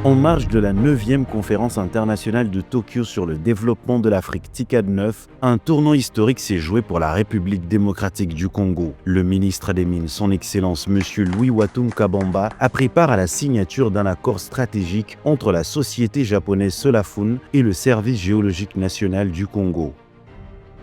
En marge de la 9e conférence internationale de Tokyo sur le développement de l'Afrique TICAD 9, un tournant historique s'est joué pour la République démocratique du Congo. Le ministre des Mines, son Excellence M. Louis Watum Kabamba, a pris part à la signature d'un accord stratégique entre la société japonaise Solafun et le Service géologique national du Congo.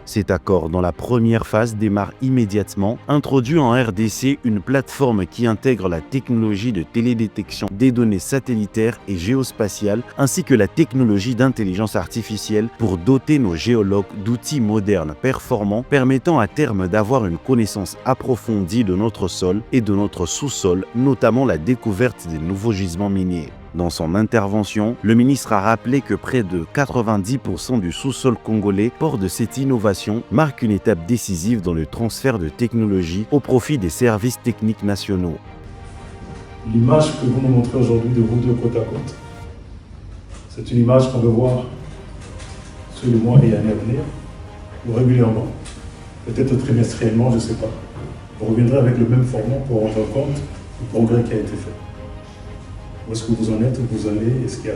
Cet accord, dans la première phase, démarre immédiatement, introduit en RDC une plateforme qui intègre la technologie de télédétection des données satellitaires et géospatiales, ainsi que la technologie d'intelligence artificielle pour doter nos géologues d'outils modernes performants permettant à terme d'avoir une connaissance approfondie de notre sol et de notre sous-sol, notamment la découverte des nouveaux gisements miniers. Dans son intervention, le ministre a rappelé que près de 90% du sous-sol congolais, fort de cette innovation, marque une étape décisive dans le transfert de technologies au profit des services techniques nationaux. L'image que vous nous montrez aujourd'hui de vous deux côte à côte, c'est une image qu'on veut voir sur les mois et années à venir, ou régulièrement, peut-être trimestriellement, je ne sais pas. Vous reviendrez avec le même format pour rendre compte du progrès qui a été fait. Où est-ce que vous en êtes, où vous allez et ce qu'il y a.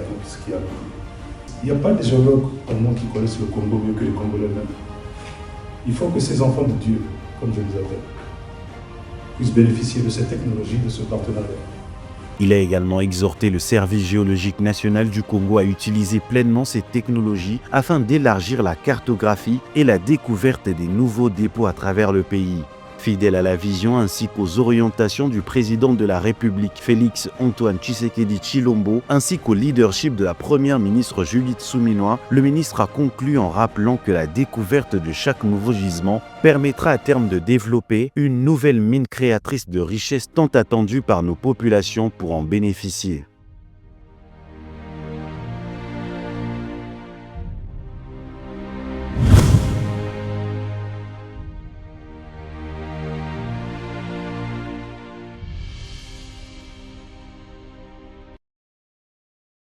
Il n'y a pas de géologues au monde qui connaissent le Congo mieux que les Congolais eux-mêmes. Il faut que ces enfants de Dieu, comme je les appelle, puissent bénéficier de cette technologie, de ce partenariat. Il a également exhorté le Service géologique national du Congo à utiliser pleinement ces technologies afin d'élargir la cartographie et la découverte des nouveaux dépôts à travers le pays. Fidèle à la vision ainsi qu'aux orientations du président de la République Félix Antoine Tshisekedi Tshilombo ainsi qu'au leadership de la première ministre Judith Suminwa, le ministre a conclu en rappelant que la découverte de chaque nouveau gisement permettra à terme de développer une nouvelle mine créatrice de richesses tant attendue par nos populations pour en bénéficier.